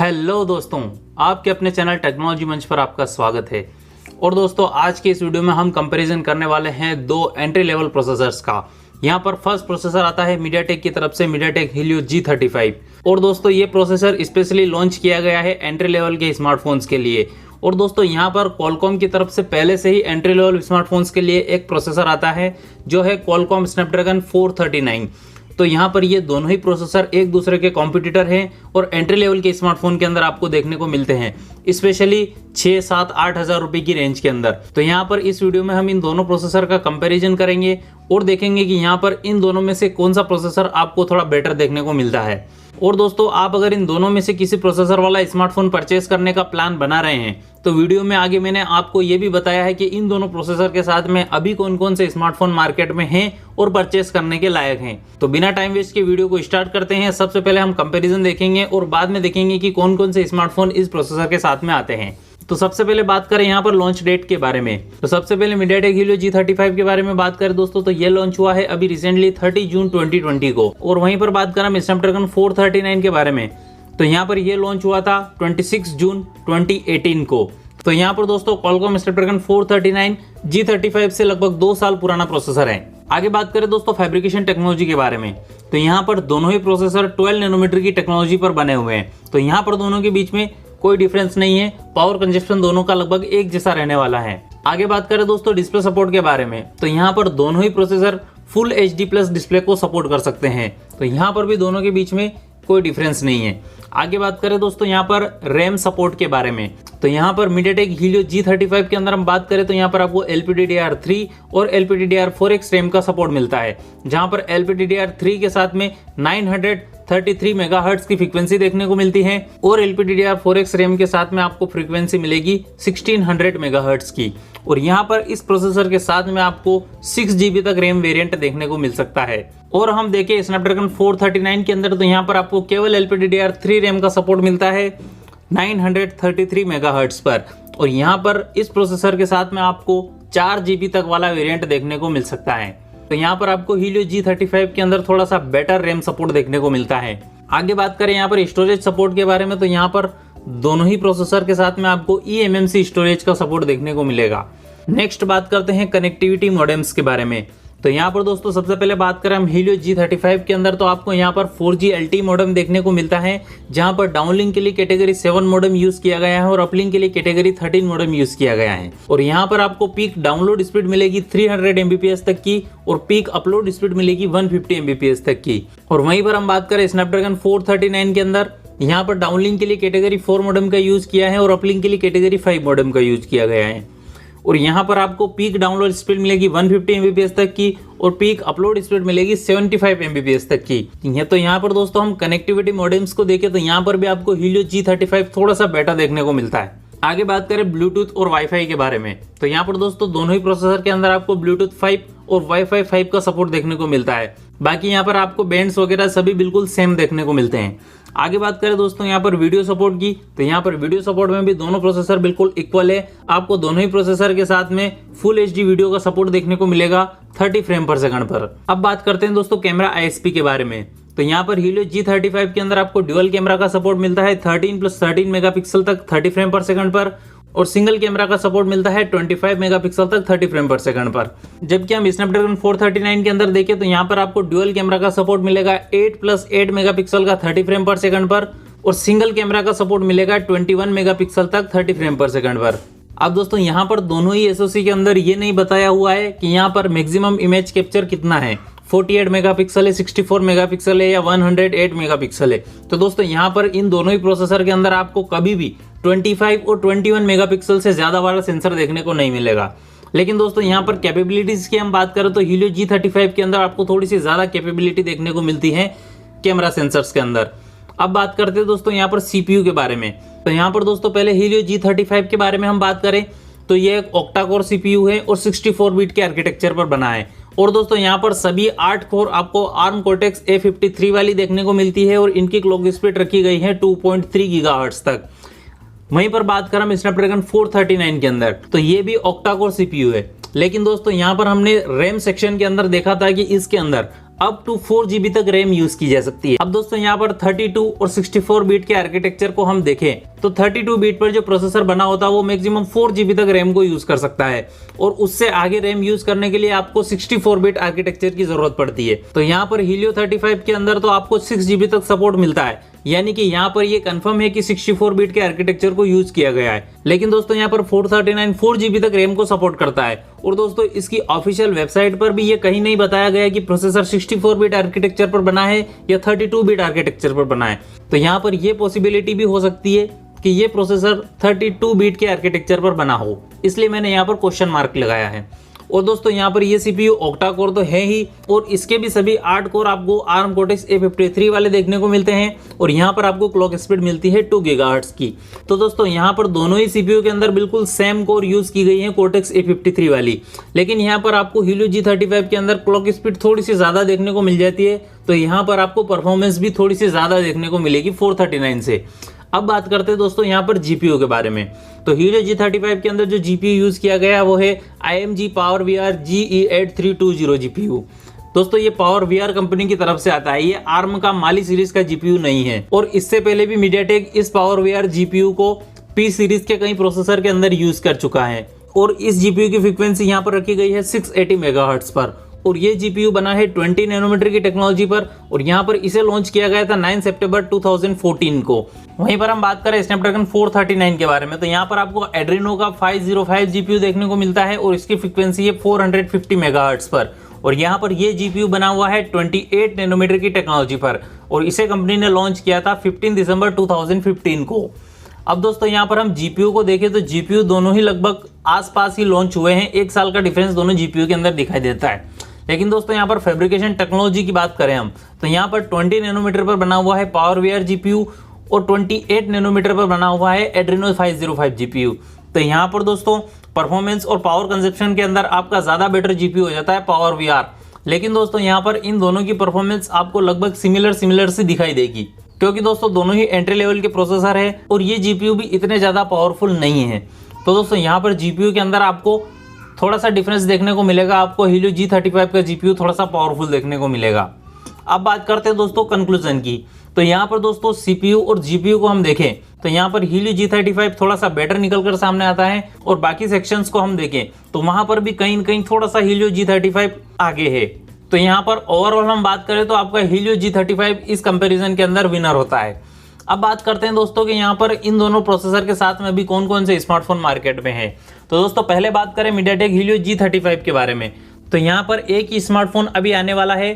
Hello दोस्तों, आपके अपने चैनल टेक्नोलॉजी मंच पर आपका स्वागत है। और दोस्तों, आज के इस वीडियो में हम कंपैरिजन करने वाले हैं दो एंट्री लेवल प्रोसेसर्स का। यहाँ पर फर्स्ट प्रोसेसर आता है मीडियाटेक की तरफ से मीडियाटेक हीलियो G35। और दोस्तों, ये प्रोसेसर स्पेशली लॉन्च किया गया है एंट्री लेवल के स्मार्टफोन्स के लिए। और दोस्तों, यहाँ पर क्वालकॉम की तरफ से पहले से ही एंट्री लेवल स्मार्टफोन्स के लिए एक प्रोसेसर आता है जो है क्वालकॉम स्नैपड्रैगन 439। तो यहाँ पर ये दोनों ही प्रोसेसर एक दूसरे के कॉम्पिटिटर हैं और एंट्री लेवल के स्मार्टफोन के अंदर आपको देखने को मिलते हैं, स्पेशली 6, 7, 8 हज़ार रुपए की रेंज के अंदर। तो यहाँ पर इस वीडियो में हम इन दोनों प्रोसेसर का कंपैरिजन करेंगे और देखेंगे कि यहाँ पर इन दोनों में से कौन सा प्रोसेसर आपको थोड़ा बेटर देखने को मिलता है। और दोस्तों, आप अगर इन दोनों में से किसी प्रोसेसर वाला स्मार्टफोन परचेस करने का प्लान बना रहे हैं तो वीडियो में आगे मैंने आपको ये भी बताया है कि इन दोनों प्रोसेसर के साथ में अभी कौन कौन से स्मार्टफोन मार्केट में हैं और परचेस करने के लायक हैं। तो बिना टाइम वेस्ट के वीडियो को स्टार्ट करते हैं। सबसे पहले हम कंपैरिजन देखेंगे और बाद में देखेंगे कि कौन कौन से स्मार्टफोन इस प्रोसेसर के साथ में आते हैं। तो सबसे पहले बात करें यहाँ पर लॉन्च डेट के बारे में। तो सबसे पहले मीडियाटेक हीलियो G35 के बारे में बात करें दोस्तों, तो ये लॉन्च हुआ है अभी रिसेंटली 30 जून 2020 को। और वहीं पर बात करें स्नैपड्रैगन 439 के बारे में, तो यहाँ पर ये लॉन्च हुआ था 26 जून 2018 को। तो यहाँ पर दोस्तों क्वालकॉम स्नैपड्रैगन 439 G35 से लगभग 2 साल पुराना प्रोसेसर है। आगे बात करें दोस्तों फैब्रिकेशन टेक्नोलॉजी के बारे में, तो यहाँ पर दोनों ही प्रोसेसर 12 नैनोमीटर की टेक्नोलॉजी पर बने हुए हैं। तो यहाँ पर दोनों के बीच में कोई डिफरेंस नहीं है। पावर कंजप्शन दोनों का लगभग एक जैसा रहने वाला है। आगे बात करें दोस्तों डिस्प्ले सपोर्ट के बारे में, तो यहाँ पर दोनों ही प्रोसेसर फुल HD+ डिस्प्ले को सपोर्ट कर सकते हैं। तो यहाँ पर भी दोनों के बीच में कोई डिफरेंस नहीं है। आगे बात करें दोस्तों यहाँ पर रैम सपोर्ट के बारे में, तो यहाँ पर मीडियाटेक हीलियो G35 के अंदर हम बात करें तो यहाँ पर आपको LPDDR3 और LPDDR4X रैम का सपोर्ट मिलता है, जहाँ पर LPDDR3 के साथ में 933 मेगाहर्ट्ज की फ्रीक्वेंसी देखने को मिलती है और LPDDR4X रैम के साथ में आपको फ्रीक्वेंसी मिलेगी 1600 मेगाहर्ट्ज की। और यहाँ पर इस प्रोसेसर के साथ में आपको 6 GB तक रैम वेरिएंट देखने को मिल सकता है। और हम देखें स्नैपड्रैगन 439 के अंदर, तो यहाँ पर आपको केवल LPDDR3 रैम का सपोर्ट मिलता है 933 मेगाहर्ट्ज पर। और यहाँ पर इस प्रोसेसर के साथ में आपको 4 GB तक वाला वेरिएंट देखने को मिल सकता है। तो यहाँ पर आपको हीलियो G35 के अंदर थोड़ा सा बेटर रैम सपोर्ट देखने को मिलता है। आगे बात करें यहाँ पर स्टोरेज सपोर्ट के बारे में, तो यहाँ पर दोनों ही प्रोसेसर के साथ में आपको eMMC स्टोरेज का सपोर्ट देखने को मिलेगा। नेक्स्ट बात करते हैं कनेक्टिविटी मॉडेम्स के बारे में, तो यहाँ पर दोस्तों सबसे पहले बात करें हम हीलियो G35 के अंदर, तो आपको यहाँ पर 4G LTE मॉडेम देखने को मिलता है, जहाँ पर डाउनलिंक के लिए कैटेगरी 7 मॉडेम यूज किया गया है और अपलिंक के लिए कैटेगरी 13 मॉडेम यूज किया गया है। और यहाँ पर आपको पीक डाउनलोड स्पीड मिलेगी 300 Mbps तक की और पीक अपलोड स्पीड मिलेगी 150 Mbps तक की। और वहीं पर हम बात करें स्नैपड्रैगन 439 के अंदर, यहाँ पर डाउनलिंक के लिए कैटेगरी 4 मॉडेम का यूज किया है और अपलिंक के लिए कैटेगरी 5 मॉडेम का यूज किया गया है। और यहाँ पर आपको पीक डाउनलोड स्पीड मिलेगी 150 Mbps तक की और पीक अपलोड स्पीड मिलेगी 75 Mbps तक की। तो यहाँ पर दोस्तों हम कनेक्टिविटी मॉडेम्स को देखें तो यहाँ पर भी आपको हीलियो G35 थोड़ा सा बेटर देखने को मिलता है। आगे बात करें ब्लूटूथ और वाईफाई के बारे में, तो यहाँ पर दोस्तों दोनों ही प्रोसेसर के अंदर आपको ब्लूटूथ 5 और वाईफाई 5 का सपोर्ट देखने को मिलता है। बाकी यहाँ पर आपको बैंड्स वगैरह सभी बिल्कुल सेम देखने को मिलते हैं। आगे बात करें दोस्तों यहाँ पर वीडियो सपोर्ट की, तो यहाँ पर वीडियो सपोर्ट में भी दोनों प्रोसेसर बिल्कुल इक्वल है। आपको दोनों ही प्रोसेसर के साथ में फुल HD वीडियो का सपोर्ट देखने को मिलेगा 30 फ्रेम पर सेकंड पर। अब बात करते हैं दोस्तों कैमरा ISP के बारे में, तो यहाँ पर हीलियो G35 के अंदर आपको ड्यूअल कैमरा का सपोर्ट मिलता है 13+13 मेगापिक्सल तक 30 फ्रेम पर सेकंड पर और सिंगल कैमरा का सपोर्ट मिलता है 25 मेगापिक्सल तक 30 फ्रेम पर सेकंड पर। जबकि हम स्नैपड्रैगन 439 के अंदर देखें तो यहाँ पर आपको ड्यूअल कैमरा का सपोर्ट मिलेगा 8+8 मेगापिक्सल का 30 फ्रेम पर सेकंड पर और सिंगल कैमरा का सपोर्ट मिलेगा 21 मेगापिक्सल तक 30 फ्रेम पर सेकंड पर। अब दोस्तों यहाँ पर दोनों ही SoC के अंदर ये नहीं बताया हुआ है कि यहाँ पर मैक्सिमम इमेज कैप्चर कितना है, 48 मेगापिक्सल है, 64 मेगापिक्सल है या 108 मेगापिक्सल है। तो दोस्तों यहाँ पर इन दोनों ही प्रोसेसर के अंदर आपको कभी भी 25 और 21 मेगापिक्सल से ज़्यादा वाला सेंसर देखने को नहीं मिलेगा। लेकिन दोस्तों यहाँ पर कैपेबिलिटीज़ की हम बात करें तो हीलियो G35 के अंदर आपको थोड़ी सी ज़्यादा कैपेबिलिटी देखने को मिलती है कैमरा सेंसर्स के अंदर। अब बात करते हैं दोस्तों यहाँ पर CPU के बारे में, तो यहाँ पर दोस्तों पहले हीलियो G35 के बारे में हम बात करें तो ये एक ऑक्टा कोर CPU है और 64 बिट के आर्किटेक्चर पर बना है। और दोस्तों यहाँ पर सभी 8 कोर आपको ARM Cortex A53 वाली देखने को मिलती है और इनकी क्लॉक स्पीड रखी गई है 2.3 गीगाहर्ट्ज तक। वहीं पर बात करें हम स्नैपड्रैगन 439 के अंदर, तो ये भी ऑक्टा कोर CPU है। लेकिन दोस्तों यहाँ पर हमने रैम सेक्शन के अंदर देखा था कि इसके अंदर अप टू 4 GB तक रैम यूज की जा सकती है। अब दोस्तों यहाँ पर 32 और 64 बीट के आर्किटेक्चर को हम देखें तो 32 बीट पर जो प्रोसेसर बना होता है वो मैक्सिमम 4 GB तक रैम को यूज कर सकता है, और उससे आगे रैम यूज करने के लिए आपको 64 बीट आर्किटेक्चर की जरूरत पड़ती है। तो यहाँ पर Helio 35 के अंदर तो आपको 6 GB तक सपोर्ट मिलता है, यानी कि यहाँ पर ये कंफर्म है कि 64 बीट के आर्किटेक्चर को यूज किया गया है। लेकिन दोस्तों यहाँ पर 439 4 GB तक रैम को सपोर्ट करता है, और दोस्तों इसकी ऑफिशियल वेबसाइट पर भी ये कहीं नहीं बताया गया कि प्रोसेसर 64 बीट आर्किटेक्चर पर बना है या 32 बीट आर्किटेक्चर पर बना है। तो यहाँ पर ये पॉसिबिलिटी भी हो सकती है कि ये प्रोसेसर 32 बीट के आर्किटेक्चर पर बना हो, इसलिए मैंने यहाँ पर क्वेश्चन मार्क लगाया है। और दोस्तों यहाँ पर ये CPU ऑक्टा कोर तो है ही, और इसके भी सभी 8 कोर आपको ARM Cortex A53 वाले देखने को मिलते हैं, और यहाँ पर आपको क्लॉक स्पीड मिलती है 2 GHz की। तो दोस्तों यहाँ पर दोनों ही CPU के अंदर बिल्कुल सेम कोर यूज की गई है Cortex A53 वाली, लेकिन यहाँ पर आपको Helio G35 के अंदर क्लॉक स्पीड थोड़ी सी ज्यादा देखने को मिल जाती है, तो यहाँ पर आपको परफॉर्मेंस भी थोड़ी सी ज्यादा देखने को मिलेगी 439 से। अब बात करते हैं दोस्तों यहाँ पर GPU के बारे में। तो Helio G35 के अंदर जो GPU यूज किया गया है वो है IMG PowerVR GE8320 GPU। दोस्तों ये PowerVR कंपनी की तरफ से आता है, ये ARM का माली सीरीज का GPU नहीं है, और इससे पहले भी MediaTek इस PowerVR GPU को P सीरीज के कई प्रोसेसर के अंदर यूज कर चुका है, और इस GPU की फ्रीक्वेंसी यहाँ पर रखी गई है 680 MHz पर, और ये GPU बना है 20 नैनोमीटर की टेक्नोलॉजी पर, और यहाँ पर इसे लॉन्च किया गया था 9 सितंबर 2014 को। वहीं पर हम बात करें स्नैपड्रैगन 439 के बारे में, तो यहाँ पर आपको एड्रेनो का 505 GPU देखने को मिलता है, और इसकी फ्रीक्वेंसी है 450 मेगाहर्ट्ज पर, और यहाँ पर ये GPU बना हुआ है 28 नैनोमीटर की टेक्नोलॉजी पर, और इसे कंपनी ने लॉन्च किया था 15 दिसंबर 2015 को। अब दोस्तों यहाँ पर हम GPU को देखें तो GPU दोनों ही लगभग आसपास ही लॉन्च हुए हैं, 1 साल का डिफरेंस दोनों GPU के अंदर दिखाई देता है। लेकिन दोस्तों यहाँ पर फैब्रिकेशन टेक्नोलॉजी की बात करें हम, तो यहाँ पर 20 नैनोमीटर पर बना हुआ है PowerVR GPU, और 28 नैनोमीटर पर बना हुआ है एड्रेनो 505 GPU। तो यहाँ पर दोस्तों परफॉर्मेंस और पावर कंजप्शन के अंदर आपका ज़्यादा बेटर GPU हो जाता है PowerVR, लेकिन दोस्तों यहाँ पर इन दोनों की परफॉर्मेंस आपको लगभग सिमिलर सी दिखाई देगी, क्योंकि दोस्तों दोनों ही एंट्री लेवल के प्रोसेसर है, और ये GPU भी इतने ज़्यादा पावरफुल नहीं है। तो दोस्तों यहाँ पर GPU के अंदर आपको थोड़ा सा डिफरेंस देखने को मिलेगा, आपको Helio G35 का GPU थोड़ा सा पावरफुल देखने को मिलेगा। अब बात करते हैं दोस्तों कंक्लूजन की, तो यहाँ पर दोस्तों CPU और GPU को हम देखें तो यहाँ पर Helio G35 थोड़ा सा बेटर निकल कर सामने आता है, और बाकी सेक्शंस को हम देखें तो वहां पर भी कहीं न कहीं थोड़ा सा Helio G35 आगे है। तो यहाँ पर ओवरऑल हम बात करें तो आपका Helio G35 इस कंपैरिजन के अंदर विनर होता है। अब बात करते हैं दोस्तों कि यहाँ पर इन दोनों प्रोसेसर के साथ में अभी कौन कौन से स्मार्टफोन मार्केट में है। तो दोस्तों पहले बात करें MediaTek Helio G35 के बारे में, तो यहाँ पर एक ही स्मार्टफोन अभी आने वाला है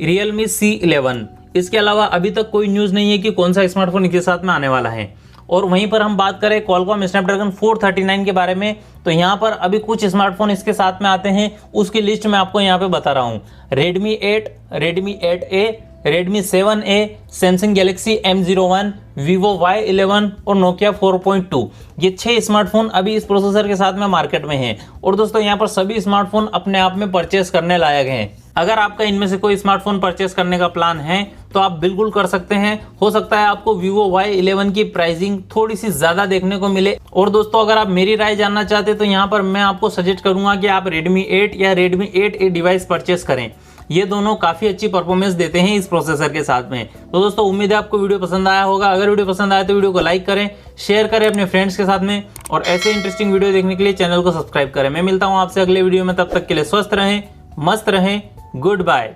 Realme C11। इसके अलावा अभी तक कोई न्यूज़ नहीं है कि कौन सा स्मार्टफोन इसके साथ में आने वाला है। और वहीं पर हम बात करें Qualcomm Snapdragon 439 के बारे में, तो यहाँ पर अभी कुछ स्मार्टफोन इसके साथ में आते हैं, उसकी लिस्ट मैं आपको यहाँ पे बता रहा हूँ। Redmi 8, Redmi 8A, Redmi 7A, Samsung Galaxy M01, Vivo Y11 और Nokia 4.2, ये 6 स्मार्टफोन अभी इस प्रोसेसर के साथ में मार्केट में हैं। और दोस्तों यहाँ पर सभी स्मार्टफोन अपने आप में परचेस करने लायक हैं। अगर आपका इनमें से कोई स्मार्टफोन परचेस करने का प्लान है तो आप बिल्कुल कर सकते हैं। हो सकता है आपको Vivo Y11 की प्राइसिंग थोड़ी सी ज़्यादा देखने को मिले। और दोस्तों अगर आप मेरी राय जानना चाहते हैं तो यहाँ पर मैं आपको सजेस्ट करूँगा कि आप Redmi 8 या Redmi 8A डिवाइस परचेस करें। ये दोनों काफ़ी अच्छी परफॉर्मेंस देते हैं इस प्रोसेसर के साथ में। तो दोस्तों उम्मीद है आपको वीडियो पसंद आया होगा। अगर वीडियो पसंद आया तो वीडियो को लाइक करें, शेयर करें अपने फ्रेंड्स के साथ में, और ऐसे इंटरेस्टिंग वीडियो देखने के लिए चैनल को सब्सक्राइब करें। मैं मिलता हूँ आपसे अगले वीडियो में, तब तक के लिए स्वस्थ रहें, मस्त रहें, गुड बाय।